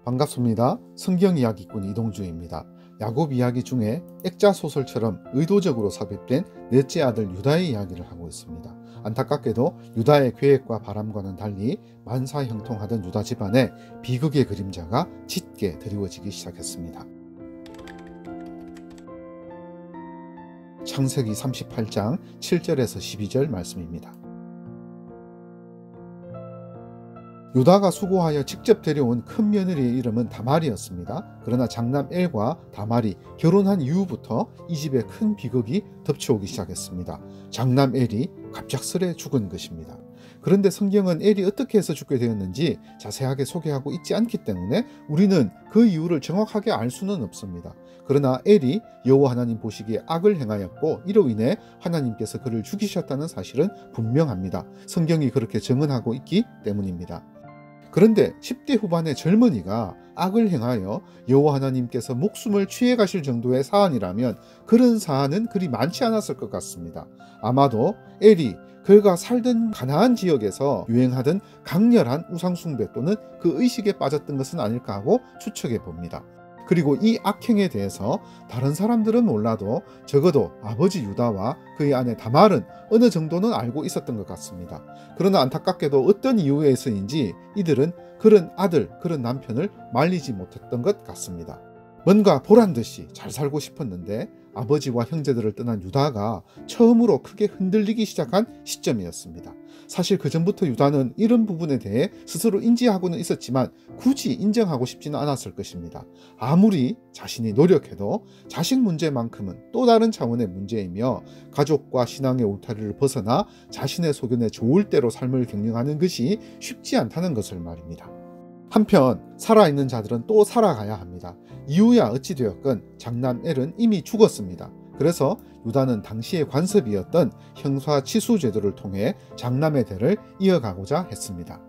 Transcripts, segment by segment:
반갑습니다. 성경이야기꾼 이동주입니다. 야곱 이야기 중에 액자 소설처럼 의도적으로 삽입된 넷째 아들 유다의 이야기를 하고 있습니다. 안타깝게도 유다의 계획과 바람과는 달리 만사형통하던 유다 집안에 비극의 그림자가 짙게 드리워지기 시작했습니다. 창세기 38장 7절에서 12절 말씀입니다. 유다가 수고하여 직접 데려온 큰 며느리의 이름은 다말이었습니다. 그러나 장남 엘과 다말이 결혼한 이후부터 이 집에 큰 비극이 덮쳐오기 시작했습니다. 장남 엘이 갑작스레 죽은 것입니다. 그런데 성경은 엘이 어떻게 해서 죽게 되었는지 자세하게 소개하고 있지 않기 때문에 우리는 그 이유를 정확하게 알 수는 없습니다. 그러나 엘이 여호와 하나님 보시기에 악을 행하였고 이로 인해 하나님께서 그를 죽이셨다는 사실은 분명합니다. 성경이 그렇게 증언하고 있기 때문입니다. 그런데 10대 후반의 젊은이가 악을 행하여 여호와 하나님께서 목숨을 취해 가실 정도의 사안이라면 그런 사안은 그리 많지 않았을 것 같습니다. 아마도 엘이 그가 살던 가나안 지역에서 유행하던 강렬한 우상숭배 또는 그 의식에 빠졌던 것은 아닐까 하고 추측해 봅니다. 그리고 이 악행에 대해서 다른 사람들은 몰라도 적어도 아버지 유다와 그의 아내 다말은 어느 정도는 알고 있었던 것 같습니다. 그러나 안타깝게도 어떤 이유에서인지 이들은 그런 아들, 그런 남편을 말리지 못했던 것 같습니다. 뭔가 보란듯이 잘 살고 싶었는데 아버지와 형제들을 떠난 유다가 처음으로 크게 흔들리기 시작한 시점이었습니다. 사실 그 전부터 유다는 이런 부분에 대해 스스로 인지하고는 있었지만 굳이 인정하고 싶지는 않았을 것입니다. 아무리 자신이 노력해도 자식 문제만큼은 또 다른 차원의 문제이며 가족과 신앙의 울타리를 벗어나 자신의 소견에 좋을 대로 삶을 경영하는 것이 쉽지 않다는 것을 말입니다. 한편 살아있는 자들은 또 살아가야 합니다. 이유야 어찌 되었건 장남 엘은 이미 죽었습니다. 그래서 유다는 당시의 관습이었던 형사치수 제도를 통해 장남의 대를 이어가고자 했습니다.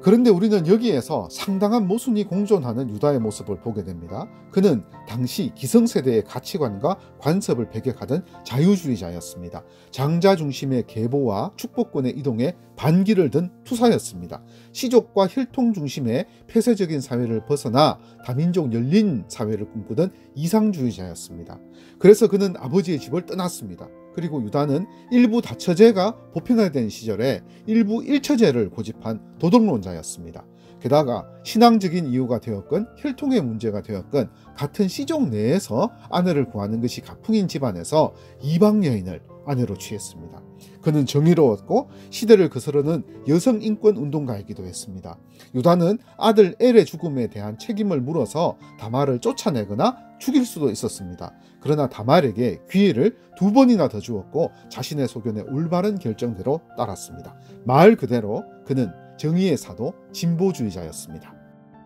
그런데 우리는 여기에서 상당한 모순이 공존하는 유다의 모습을 보게 됩니다. 그는 당시 기성세대의 가치관과 관습을 배격하던 자유주의자였습니다. 장자 중심의 계보와 축복권의 이동에 반기를 든 투사였습니다. 시족과 혈통 중심의 폐쇄적인 사회를 벗어나 다민족 열린 사회를 꿈꾸던 이상주의자였습니다. 그래서 그는 아버지의 집을 떠났습니다. 그리고 유다는 일부 다처제가 보편화된 시절에 일부 일처제를 고집한 도덕론자였습니다. 게다가 신앙적인 이유가 되었건 혈통의 문제가 되었건 같은 시족 내에서 아내를 구하는 것이 가풍인 집안에서 이방 여인을 아내로 취했습니다. 그는 정의로웠고 시대를 거스르는 여성 인권 운동가이기도 했습니다. 유다는 아들 엘의 죽음에 대한 책임을 물어서 다말을 쫓아내거나 죽일 수도 있었습니다. 그러나 다말에게 기회를 2번이나 더 주었고 자신의 소견에 올바른 결정대로 따랐습니다. 말 그대로 그는 정의의 사도 진보주의자였습니다.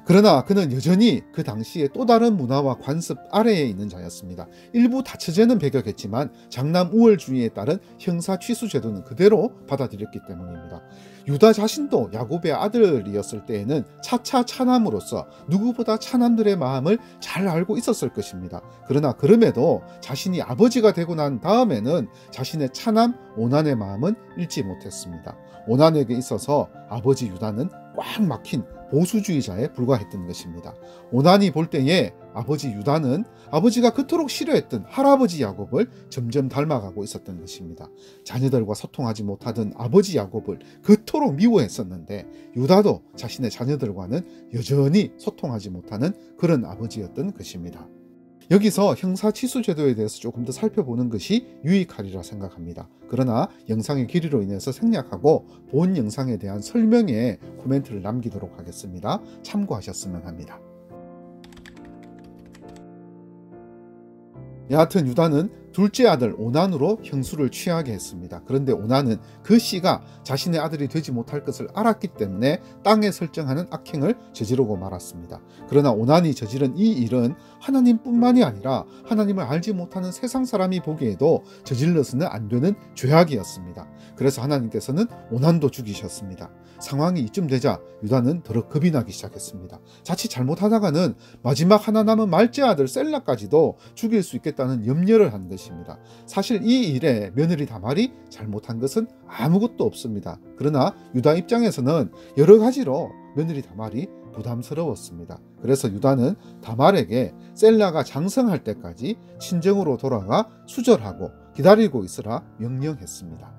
그러나 그는 여전히 그 당시에 또 다른 문화와 관습 아래에 있는 자였습니다. 일부 다처제는 배격했지만 장남 우월주의에 따른 형사 취수 제도는 그대로 받아들였기 때문입니다. 유다 자신도 야곱의 아들이었을 때에는 차차 차남으로서 누구보다 차남들의 마음을 잘 알고 있었을 것입니다. 그러나 그럼에도 자신이 아버지가 되고 난 다음에는 자신의 차남 오난의 마음은 잃지 못했습니다. 오난에게 있어서 아버지 유다는 꽉 막힌 보수주의자에 불과했던 것입니다. 오난이 볼 때에 아버지 유다는 아버지가 그토록 싫어했던 할아버지 야곱을 점점 닮아가고 있었던 것입니다. 자녀들과 소통하지 못하던 아버지 야곱을 그토록 미워했었는데 유다도 자신의 자녀들과는 여전히 소통하지 못하는 그런 아버지였던 것입니다. 여기서 형사치수 제도에 대해서 조금 더 살펴보는 것이 유익하리라 생각합니다. 그러나 영상의 길이로 인해서 생략하고 본 영상에 대한 설명에 코멘트를 남기도록 하겠습니다. 참고하셨으면 합니다. 여하튼 유다는 둘째 아들 오난으로 형수를 취하게 했습니다. 그런데 오난은 그 씨가 자신의 아들이 되지 못할 것을 알았기 때문에 땅에 설정하는 악행을 저지르고 말았습니다. 그러나 오난이 저지른 이 일은 하나님뿐만이 아니라 하나님을 알지 못하는 세상 사람이 보기에도 저질러서는 안 되는 죄악이었습니다. 그래서 하나님께서는 오난도 죽이셨습니다. 상황이 이쯤 되자 유다는 더러 겁이 나기 시작했습니다. 자칫 잘못하다가는 마지막 하나 남은 말째 아들 셀라까지도 죽일 수 있겠다는 염려를 한 것이 것입니다. 사실 이 일에 며느리 다말이 잘못한 것은 아무것도 없습니다. 그러나 유다 입장에서는 여러 가지로 며느리 다말이 부담스러웠습니다. 그래서 유다는 다말에게 셀라가 장성할 때까지 친정으로 돌아가 수절하고 기다리고 있으라 명령했습니다.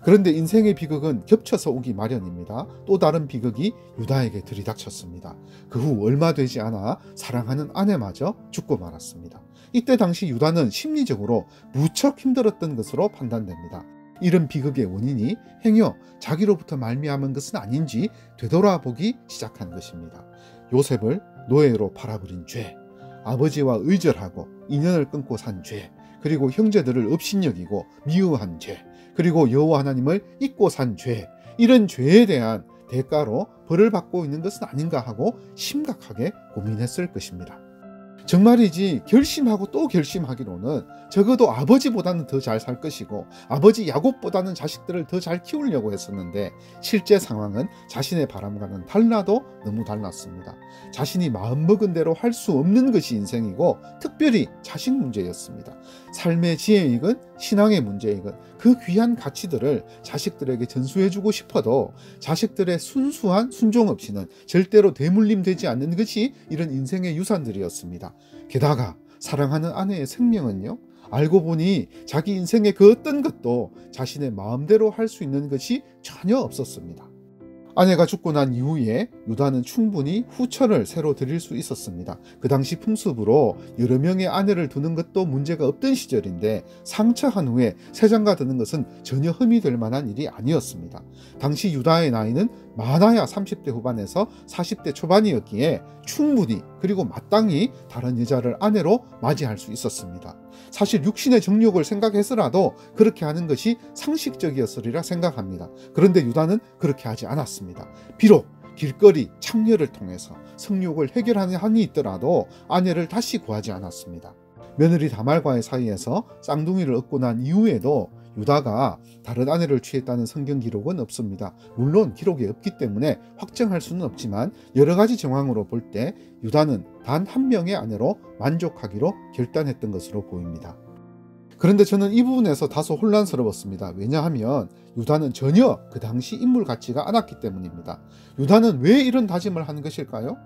그런데 인생의 비극은 겹쳐서 오기 마련입니다. 또 다른 비극이 유다에게 들이닥쳤습니다. 그 후 얼마 되지 않아 사랑하는 아내마저 죽고 말았습니다. 이때 당시 유다는 심리적으로 무척 힘들었던 것으로 판단됩니다. 이런 비극의 원인이 행여 자기로부터 말미암은 것은 아닌지 되돌아보기 시작한 것입니다. 요셉을 노예로 팔아버린 죄, 아버지와 의절하고 인연을 끊고 산 죄, 그리고 형제들을 업신여기고 미워한 죄, 그리고 여호와 하나님을 잊고 산 죄, 이런 죄에 대한 대가로 벌을 받고 있는 것은 아닌가 하고 심각하게 고민했을 것입니다. 정말이지 결심하고 또 결심하기로는 적어도 아버지보다는 더 잘 살 것이고 아버지 야곱보다는 자식들을 더 잘 키우려고 했었는데 실제 상황은 자신의 바람과는 달라도 너무 달랐습니다. 자신이 마음먹은 대로 할 수 없는 것이 인생이고 특별히 자식 문제였습니다. 삶의 지혜이건 신앙의 문제이건 그 귀한 가치들을 자식들에게 전수해주고 싶어도 자식들의 순수한 순종 없이는 절대로 대물림되지 않는 것이 이런 인생의 유산들이었습니다. 게다가 사랑하는 아내의 생명은요, 알고 보니 자기 인생의 그 어떤 것도 자신의 마음대로 할 수 있는 것이 전혀 없었습니다. 아내가 죽고 난 이후에 유다는 충분히 후처를 새로 드릴 수 있었습니다. 그 당시 풍습으로 여러 명의 아내를 두는 것도 문제가 없던 시절인데 상처한 후에 새 장가 드는 것은 전혀 흠이 될 만한 일이 아니었습니다. 당시 유다의 나이는 많아야 30대 후반에서 40대 초반이었기에 충분히 그리고 마땅히 다른 여자를 아내로 맞이할 수 있었습니다. 사실 육신의 정욕을 생각해서라도 그렇게 하는 것이 상식적이었으리라 생각합니다. 그런데 유다는 그렇게 하지 않았습니다. 비록 길거리 창녀를 통해서 성욕을 해결하는 한이 있더라도 아내를 다시 구하지 않았습니다. 며느리 다말과의 사이에서 쌍둥이를 얻고 난 이후에도 유다가 다른 아내를 취했다는 성경 기록은 없습니다. 물론 기록이 없기 때문에 확정할 수는 없지만 여러 가지 정황으로 볼 때 유다는 단 한 명의 아내로 만족하기로 결단했던 것으로 보입니다. 그런데 저는 이 부분에서 다소 혼란스러웠습니다. 왜냐하면 유다는 전혀 그 당시 인물 같지가 않았기 때문입니다. 유다는 왜 이런 다짐을 한 것일까요?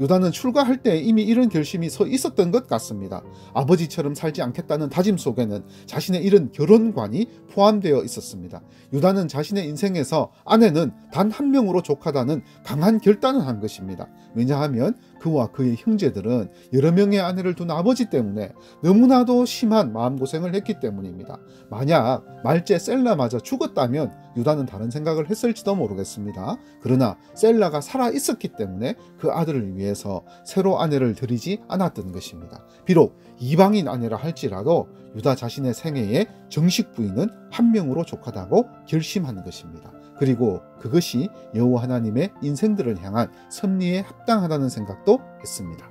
유다는 출가할 때 이미 이런 결심이 서 있었던 것 같습니다. 아버지처럼 살지 않겠다는 다짐 속에는 자신의 이런 결혼관이 포함되어 있었습니다. 유다는 자신의 인생에서 아내는 단 한 명으로 족하다는 강한 결단을 한 것입니다. 왜냐하면 그와 그의 형제들은 여러 명의 아내를 둔 아버지 때문에 너무나도 심한 마음고생을 했기 때문입니다. 만약 말제 셀라마저 죽었다면 유다는 다른 생각을 했을지도 모르겠습니다. 그러나 셀라가 살아 있었기 때문에 그 아들을 위해서 새로 아내를 들이지 않았던 것입니다. 비록 이방인 아내라 할지라도 유다 자신의 생애의 정식 부인은 한 명으로 족하다고 결심하는 것입니다. 그리고 그것이 여호와 하나님의 인생들을 향한 섭리에 합당하다는 생각도 했습니다.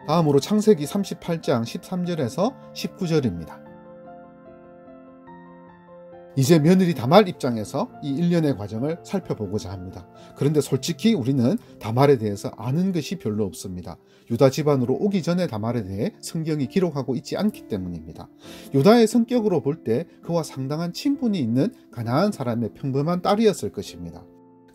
다음으로 창세기 38장 13절에서 19절입니다. 이제 며느리 다말 입장에서 이 일련의 과정을 살펴보고자 합니다. 그런데 솔직히 우리는 다말에 대해서 아는 것이 별로 없습니다. 유다 집안으로 오기 전에 다말에 대해 성경이 기록하고 있지 않기 때문입니다. 유다의 성격으로 볼 때 그와 상당한 친분이 있는 가나안 사람의 평범한 딸이었을 것입니다.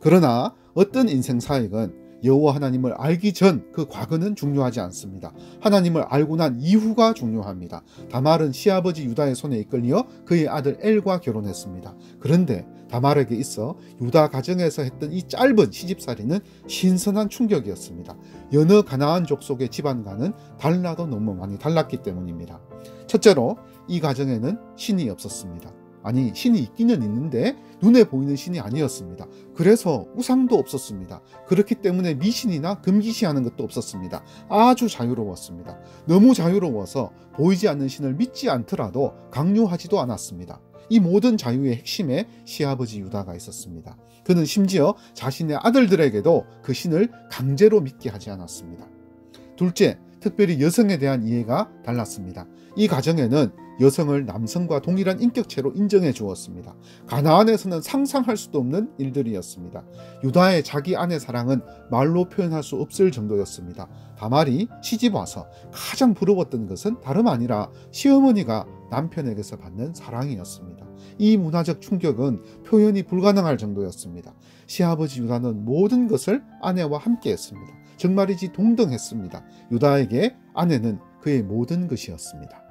그러나 어떤 인생사역은 여호와 하나님을 알기 전 그 과거는 중요하지 않습니다. 하나님을 알고 난 이후가 중요합니다. 다말은 시아버지 유다의 손에 이끌려 그의 아들 엘과 결혼했습니다. 그런데 다말에게 있어 유다 가정에서 했던 이 짧은 시집살이는 신선한 충격이었습니다. 여느 가나안 족속의 집안과는 달라도 너무 많이 달랐기 때문입니다. 첫째로 이 가정에는 신이 없었습니다. 아니, 신이 있기는 있는데 눈에 보이는 신이 아니었습니다. 그래서 우상도 없었습니다. 그렇기 때문에 미신이나 금기시하는 것도 없었습니다. 아주 자유로웠습니다. 너무 자유로워서 보이지 않는 신을 믿지 않더라도 강요하지도 않았습니다. 이 모든 자유의 핵심에 시아버지 유다가 있었습니다. 그는 심지어 자신의 아들들에게도 그 신을 강제로 믿게 하지 않았습니다. 둘째, 특별히 여성에 대한 이해가 달랐습니다. 이 가정에는 여성을 남성과 동일한 인격체로 인정해 주었습니다. 가나안에서는 상상할 수도 없는 일들이었습니다. 유다의 자기 아내 사랑은 말로 표현할 수 없을 정도였습니다. 다말이 시집 와서 가장 부러웠던 것은 다름 아니라 시어머니가 남편에게서 받는 사랑이었습니다. 이 문화적 충격은 표현이 불가능할 정도였습니다. 시아버지 유다는 모든 것을 아내와 함께 했습니다. 정말이지 동등했습니다. 유다에게 아내는 그의 모든 것이었습니다.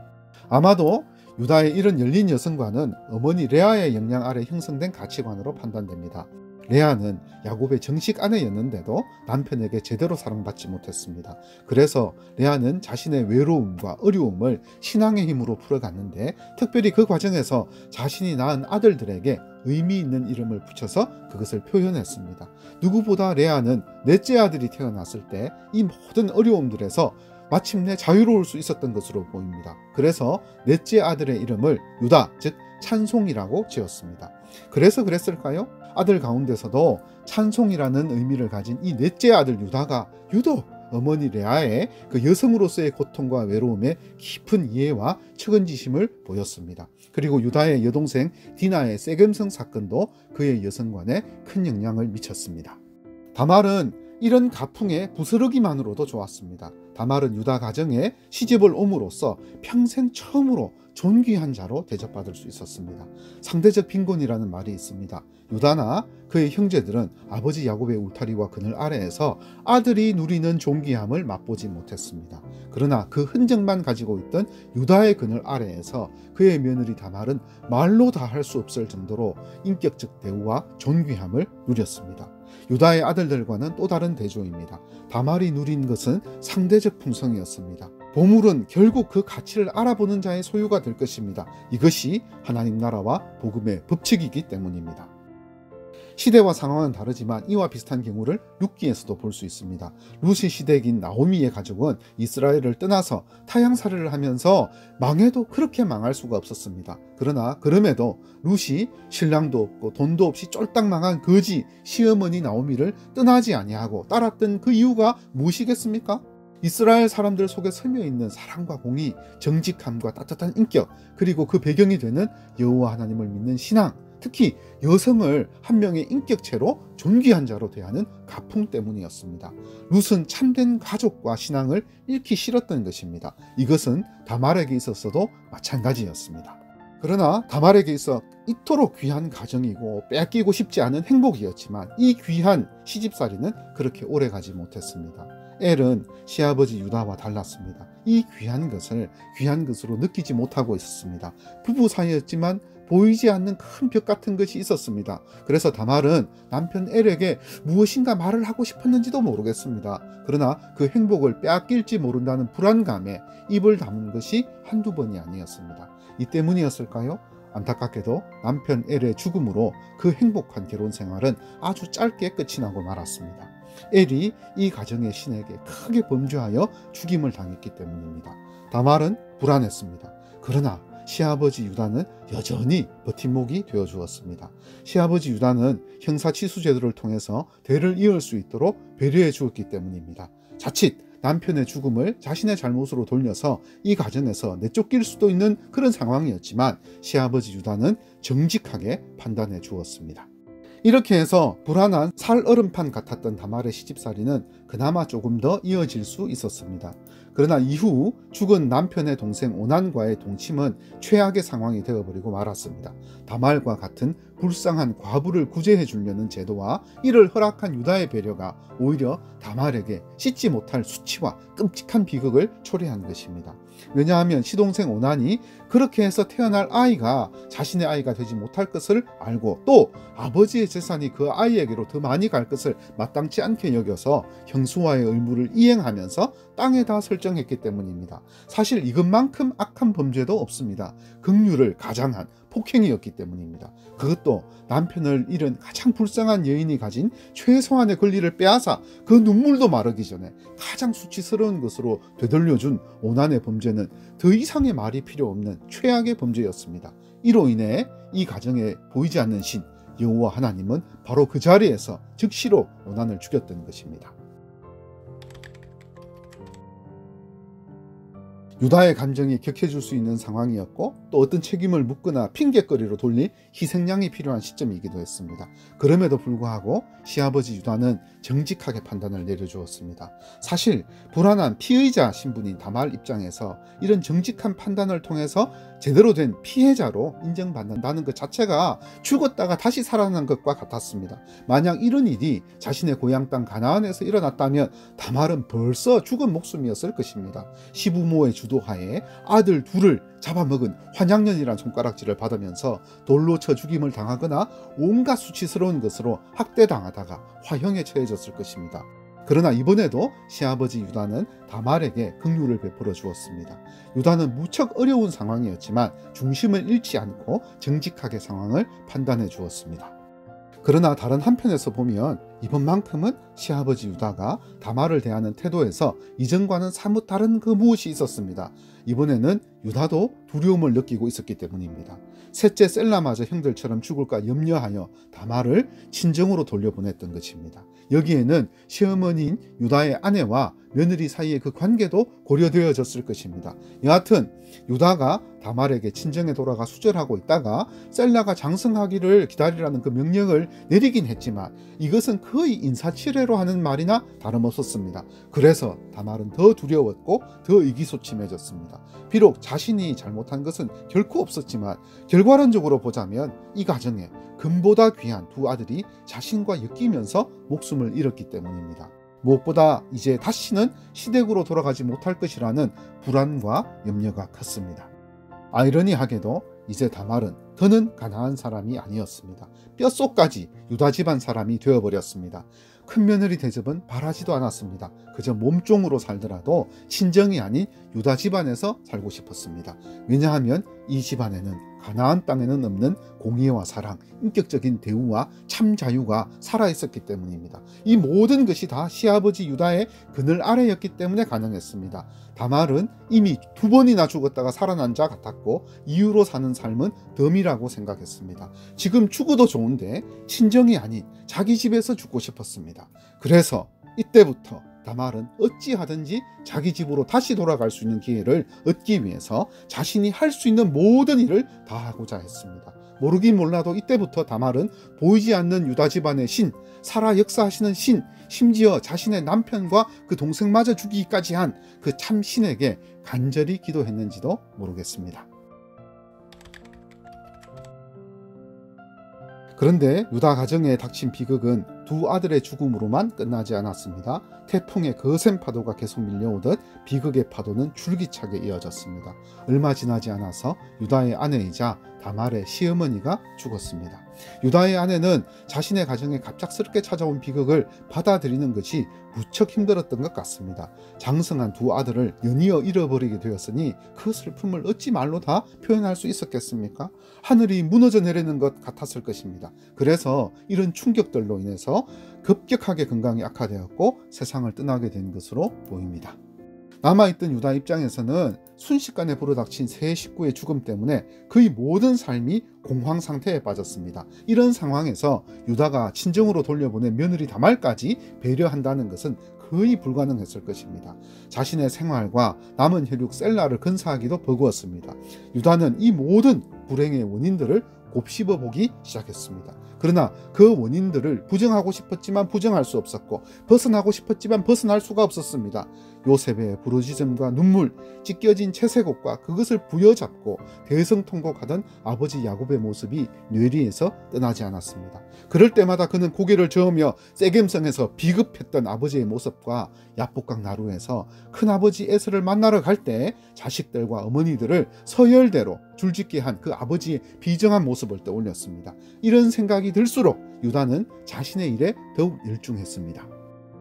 아마도 유다의 이런 열린 여성과는 어머니 레아의 영향 아래 형성된 가치관으로 판단됩니다. 레아는 야곱의 정식 아내였는데도 남편에게 제대로 사랑받지 못했습니다. 그래서 레아는 자신의 외로움과 어려움을 신앙의 힘으로 풀어갔는데, 특별히 그 과정에서 자신이 낳은 아들들에게 의미 있는 이름을 붙여서 그것을 표현했습니다. 누구보다 레아는 넷째 아들이 태어났을 때 이 모든 어려움들에서 마침내 자유로울 수 있었던 것으로 보입니다. 그래서 넷째 아들의 이름을 유다, 즉 찬송이라고 지었습니다. 그래서 그랬을까요? 아들 가운데서도 찬송이라는 의미를 가진 이 넷째 아들 유다가 유독 어머니 레아의 그 여성으로서의 고통과 외로움에 깊은 이해와 측은지심을 보였습니다. 그리고 유다의 여동생 디나의 세겜성 사건도 그의 여성관에 큰 영향을 미쳤습니다. 다말은 이런 가풍에 부스러기만으로도 좋았습니다. 다말은 유다 가정에 시집을 옴으로써 평생 처음으로 존귀한 자로 대접받을 수 있었습니다. 상대적 빈곤이라는 말이 있습니다. 유다나 그의 형제들은 아버지 야곱의 울타리와 그늘 아래에서 아들이 누리는 존귀함을 맛보지 못했습니다. 그러나 그 흔적만 가지고 있던 유다의 그늘 아래에서 그의 며느리 다말은 말로 다 할 수 없을 정도로 인격적 대우와 존귀함을 누렸습니다. 유다의 아들들과는 또 다른 대조입니다. 다말이 누린 것은 상대적 풍성이었습니다. 보물은 결국 그 가치를 알아보는 자의 소유가 될 것입니다. 이것이 하나님 나라와 복음의 법칙이기 때문입니다. 시대와 상황은 다르지만 이와 비슷한 경우를 룻기에서도 볼 수 있습니다. 룻의 시댁인 나오미의 가족은 이스라엘을 떠나서 타향살이를 하면서 망해도 그렇게 망할 수가 없었습니다. 그러나 그럼에도 룻이 신랑도 없고 돈도 없이 쫄딱 망한 거지 시어머니 나오미를 떠나지 아니하고 따랐던 그 이유가 무엇이겠습니까? 이스라엘 사람들 속에 스며 있는 사랑과 공의, 정직함과 따뜻한 인격, 그리고 그 배경이 되는 여호와 하나님을 믿는 신앙, 특히 여성을 한 명의 인격체로 존귀한 자로 대하는 가풍 때문이었습니다. 룻은 참된 가족과 신앙을 잃기 싫었던 것입니다. 이것은 다말에게 있었어도 마찬가지였습니다. 그러나 다말에게 있어 이토록 귀한 가정이고 뺏기고 싶지 않은 행복이었지만 이 귀한 시집살이는 그렇게 오래가지 못했습니다. 엘은 시아버지 유다와 달랐습니다. 이 귀한 것을 귀한 것으로 느끼지 못하고 있었습니다. 부부 사이였지만 보이지 않는 큰 벽 같은 것이 있었습니다. 그래서 다말은 남편 엘에게 무엇인가 말을 하고 싶었는지도 모르겠습니다. 그러나 그 행복을 빼앗길지 모른다는 불안감에 입을 다문 것이 한두 번이 아니었습니다. 이 때문이었을까요? 안타깝게도 남편 엘의 죽음으로 그 행복한 결혼 생활은 아주 짧게 끝이 나고 말았습니다. 엘이 이 가정의 신에게 크게 범죄하여 죽임을 당했기 때문입니다. 다말은 불안했습니다. 그러나 시아버지 유다는 여전히 버팀목이 되어 주었습니다. 시아버지 유다는 형사치수제도를 통해서 대를 이을 수 있도록 배려해 주었기 때문입니다. 자칫 남편의 죽음을 자신의 잘못으로 돌려서 이 가정에서 내쫓길 수도 있는 그런 상황이었지만 시아버지 유다는 정직하게 판단해 주었습니다. 이렇게 해서 불안한 살얼음판 같았던 다말의 시집살이는 그나마 조금 더 이어질 수 있었습니다. 그러나 이후 죽은 남편의 동생 오난과의 동침은 최악의 상황이 되어버리고 말았습니다. 다말과 같은 불쌍한 과부를 구제해 주려는 제도와 이를 허락한 유다의 배려가 오히려 다말에게 씻지 못할 수치와 끔찍한 비극을 초래한 것입니다. 왜냐하면 시동생 오난이 그렇게 해서 태어날 아이가 자신의 아이가 되지 못할 것을 알고 또 아버지의 재산이 그 아이에게로 더 많이 갈 것을 마땅치 않게 여겨서 형수와의 의무를 이행하면서 땅에다 설정했기 때문입니다. 사실 이것만큼 악한 범죄도 없습니다. 긍휼을 가장한 폭행이었기 때문입니다. 그것도 남편을 잃은 가장 불쌍한 여인이 가진 최소한의 권리를 빼앗아 그 눈물도 마르기 전에 가장 수치스러운 것으로 되돌려준 오난의 범죄는 더 이상의 말이 필요 없는 최악의 범죄였습니다. 이로 인해 이 가정에 보이지 않는 신 여호와 하나님은 바로 그 자리에서 즉시로 오난을 죽였던 것입니다. 유다의 감정이 격해질 수 있는 상황이었고 또 어떤 책임을 묻거나 핑계거리로 돌릴 희생양이 필요한 시점이기도 했습니다. 그럼에도 불구하고 시아버지 유다는 정직하게 판단을 내려주었습니다. 사실 불안한 피의자 신분인 다말 입장에서 이런 정직한 판단을 통해서 제대로 된 피해자로 인정받는다는 것 자체가 죽었다가 다시 살아난 것과 같았습니다. 만약 이런 일이 자신의 고향 땅 가나안에서 일어났다면 다말은 벌써 죽은 목숨이었을 것입니다. 시부모의 주도하에 아들 둘을 잡아먹은 환양년이란 손가락질을 받으면서 돌로 쳐 죽임을 당하거나 온갖 수치스러운 것으로 학대당하다가 화형에 처해졌을 것입니다. 그러나 이번에도 시아버지 유다는 다말에게 긍휼을 베풀어 주었습니다. 유다는 무척 어려운 상황이었지만 중심을 잃지 않고 정직하게 상황을 판단해 주었습니다. 그러나 다른 한편에서 보면 이번만큼은 시아버지 유다가 다말을 대하는 태도에서 이전과는 사뭇 다른 그 무엇이 있었습니다. 이번에는 유다도 두려움을 느끼고 있었기 때문입니다. 셋째 셀라마저 형들처럼 죽을까 염려하여 다말을 친정으로 돌려보냈던 것입니다. 여기에는 시어머니인 유다의 아내와 며느리 사이의 그 관계도 고려되어졌을 것입니다. 여하튼 유다가 다말에게 친정에 돌아가 수절하고 있다가 셀라가 장성하기를 기다리라는 그 명령을 내리긴 했지만 이것은 거의 인사치레로 하는 말이나 다름없었습니다. 그래서 다말은 더 두려웠고 더 의기소침해졌습니다. 비록 자신이 잘못한 것은 결코 없었지만 결과론적으로 보자면 이 가정에 금보다 귀한 두 아들이 자신과 엮이면서 목숨을 잃었기 때문입니다. 무엇보다 이제 다시는 시댁으로 돌아가지 못할 것이라는 불안과 염려가 컸습니다. 아이러니하게도 이제 다말은 더는 가나안 사람이 아니었습니다. 뼛속까지 유다 집안 사람이 되어버렸습니다. 큰며느리 대접은 바라지도 않았습니다. 그저 몸종으로 살더라도 친정이 아닌 유다 집안에서 살고 싶었습니다. 왜냐하면 이 집안에는 가나안 땅에는 없는 공의와 사랑, 인격적인 대우와 참 자유가 살아있었기 때문입니다. 이 모든 것이 다 시아버지 유다의 그늘 아래였기 때문에 가능했습니다. 다말은 이미 2번이나 죽었다가 살아난 자 같았고 이유로 사는 삶은 덤이라고 생각했습니다. 지금 죽어도 좋은데 친정이 아닌 자기 집에서 죽고 싶었습니다. 그래서 이때부터 다말은 어찌하든지 자기 집으로 다시 돌아갈 수 있는 기회를 얻기 위해서 자신이 할 수 있는 모든 일을 다 하고자 했습니다. 모르긴 몰라도 이때부터 다말은 보이지 않는 유다 집안의 신, 살아 역사하시는 신, 심지어 자신의 남편과 그 동생마저 죽이기까지 한 그 참 신에게 간절히 기도했는지도 모르겠습니다. 그런데 유다 가정에 닥친 비극은 두 아들의 죽음으로만 끝나지 않았습니다. 태풍의 거센 파도가 계속 밀려오듯 비극의 파도는 줄기차게 이어졌습니다. 얼마 지나지 않아서 유다의 아내이자 다말의 시어머니가 죽었습니다. 유다의 아내는 자신의 가정에 갑작스럽게 찾아온 비극을 받아들이는 것이 무척 힘들었던 것 같습니다. 장성한 두 아들을 연이어 잃어버리게 되었으니 그 슬픔을 어찌 말로 다 표현할 수 있었겠습니까? 하늘이 무너져 내리는 것 같았을 것입니다. 그래서 이런 충격들로 인해서 급격하게 건강이 악화되었고 세상을 떠나게 된 것으로 보입니다. 남아있던 유다 입장에서는 순식간에 불어닥친 세 식구의 죽음 때문에 그의 모든 삶이 공황 상태에 빠졌습니다. 이런 상황에서 유다가 친정으로 돌려보낸 며느리 다말까지 배려한다는 것은 거의 불가능했을 것입니다. 자신의 생활과 남은 혈육 셀라를 건사하기도 버거웠습니다. 유다는 이 모든 불행의 원인들을 곱씹어 보기 시작했습니다. 그러나 그 원인들을 부정하고 싶었지만 부정할 수 없었고 벗어나고 싶었지만 벗어날 수가 없었습니다. 요셉의 부르짖음과 눈물, 찢겨진 채색옷과 그것을 부여잡고 대성통곡하던 아버지 야곱의 모습이 뇌리에서 떠나지 않았습니다. 그럴 때마다 그는 고개를 저으며 세겜성에서 비급했던 아버지의 모습과 야복강 나루에서 큰아버지 에서를 만나러 갈 때 자식들과 어머니들을 서열대로 줄짓게 한 그 아버지의 비정한 모습을 떠올렸습니다. 이런 생각이 들수록 유다는 자신의 일에 더욱 열중했습니다.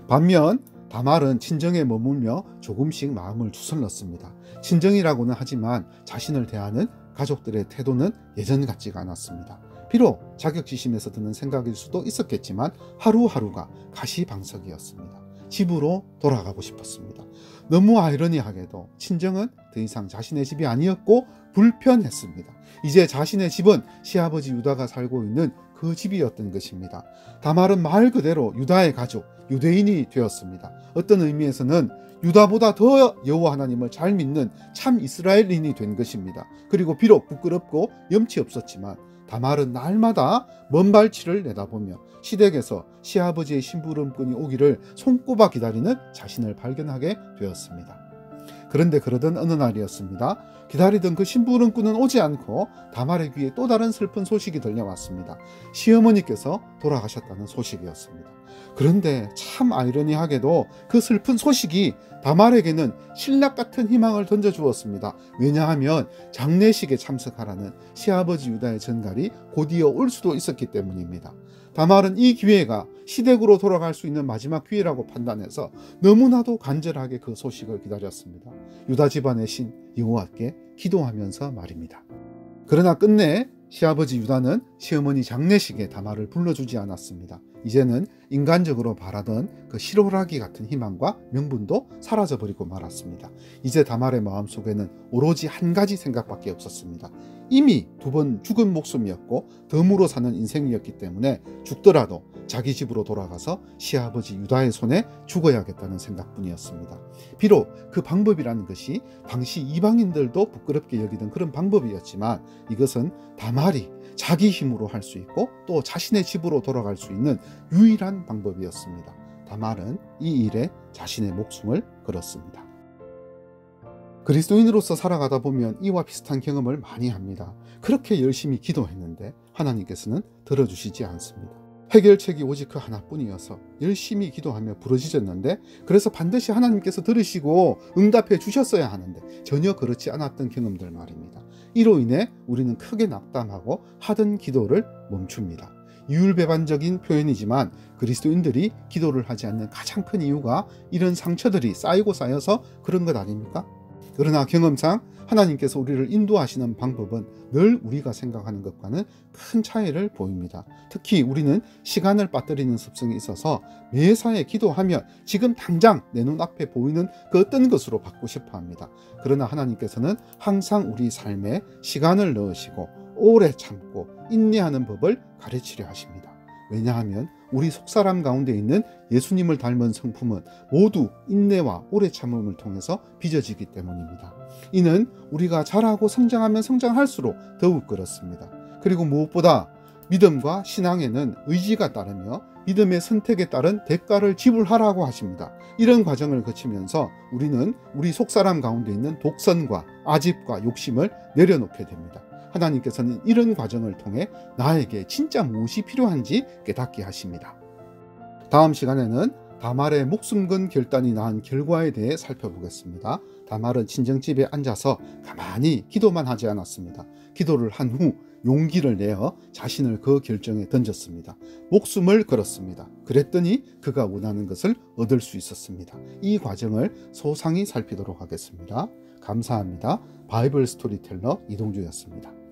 반면 다말은 친정에 머물며 조금씩 마음을 추스렀습니다. 친정이라고는 하지만 자신을 대하는 가족들의 태도는 예전 같지가 않았습니다. 비록 자격지심에서 드는 생각일 수도 있었겠지만 하루하루가 가시방석이었습니다. 집으로 돌아가고 싶었습니다. 너무 아이러니하게도 친정은 더 이상 자신의 집이 아니었고 불편했습니다. 이제 자신의 집은 시아버지 유다가 살고 있는 그 집이었던 것입니다. 다말은 말 그대로 유다의 가족, 유대인이 되었습니다. 어떤 의미에서는 유다보다 더 여호와 하나님을 잘 믿는 참 이스라엘인이 된 것입니다. 그리고 비록 부끄럽고 염치 없었지만 다말은 날마다 먼 발치를 내다보며 시댁에서 시아버지의 심부름꾼이 오기를 손꼽아 기다리는 자신을 발견하게 되었습니다. 그런데 그러던 어느 날이었습니다. 기다리던 그 심부름꾼은 오지 않고 다말의 귀에 또 다른 슬픈 소식이 들려왔습니다. 시어머니께서 돌아가셨다는 소식이었습니다. 그런데 참 아이러니하게도 그 슬픈 소식이 다말에게는 신락 같은 희망을 던져주었습니다. 왜냐하면 장례식에 참석하라는 시아버지 유다의 전갈이 곧이어 올 수도 있었기 때문입니다. 다말은 이 기회가 시댁으로 돌아갈 수 있는 마지막 기회라고 판단해서 너무나도 간절하게 그 소식을 기다렸습니다. 유다 집안의 신 여호와께 기도하면서 말입니다. 그러나 끝내 시아버지 유다는 시어머니 장례식에 다말을 불러주지 않았습니다. 이제는 인간적으로 바라던 그 실오라기 같은 희망과 명분도 사라져버리고 말았습니다. 이제 다말의 마음속에는 오로지 한 가지 생각밖에 없었습니다. 이미 2번 죽은 목숨이었고 덤으로 사는 인생이었기 때문에 죽더라도 자기 집으로 돌아가서 시아버지 유다의 손에 죽어야겠다는 생각뿐이었습니다. 비록 그 방법이라는 것이 당시 이방인들도 부끄럽게 여기던 그런 방법이었지만 이것은 다말이 자기 힘으로 할 수 있고 또 자신의 집으로 돌아갈 수 있는 유일한 방법이었습니다. 다말은 이 일에 자신의 목숨을 걸었습니다. 그리스도인으로서 살아가다 보면 이와 비슷한 경험을 많이 합니다. 그렇게 열심히 기도했는데 하나님께서는 들어주시지 않습니다. 해결책이 오직 그 하나뿐이어서 열심히 기도하며 부르짖었는데 그래서 반드시 하나님께서 들으시고 응답해 주셨어야 하는데 전혀 그렇지 않았던 경험들 말입니다. 이로 인해 우리는 크게 낙담하고 하던 기도를 멈춥니다. 이율배반적인 표현이지만 그리스도인들이 기도를 하지 않는 가장 큰 이유가 이런 상처들이 쌓이고 쌓여서 그런 것 아닙니까? 그러나 경험상 하나님께서 우리를 인도하시는 방법은 늘 우리가 생각하는 것과는 큰 차이를 보입니다. 특히 우리는 시간을 빠뜨리는 습성이 있어서 매사에 기도하면 지금 당장 내 눈앞에 보이는 그 어떤 것으로 받고 싶어 합니다. 그러나 하나님께서는 항상 우리 삶에 시간을 넣으시고 오래 참고 인내하는 법을 가르치려 하십니다. 왜냐하면 우리 속사람 가운데 있는 예수님을 닮은 성품은 모두 인내와 오래 참음을 통해서 빚어지기 때문입니다. 이는 우리가 자라고 성장하면 성장할수록 더욱 그렇습니다. 그리고 무엇보다 믿음과 신앙에는 의지가 따르며 믿음의 선택에 따른 대가를 지불하라고 하십니다. 이런 과정을 거치면서 우리는 우리 속사람 가운데 있는 독선과 아집과 욕심을 내려놓게 됩니다. 하나님께서는 이런 과정을 통해 나에게 진짜 무엇이 필요한지 깨닫게 하십니다. 다음 시간에는 다말의 목숨 건 결단이 낳은 결과에 대해 살펴보겠습니다. 다말은 친정집에 앉아서 가만히 기도만 하지 않았습니다. 기도를 한 후 용기를 내어 자신을 그 결정에 던졌습니다. 목숨을 걸었습니다. 그랬더니 그가 원하는 것을 얻을 수 있었습니다. 이 과정을 소상히 살피도록 하겠습니다. 감사합니다. 바이블 스토리텔러 이동주였습니다.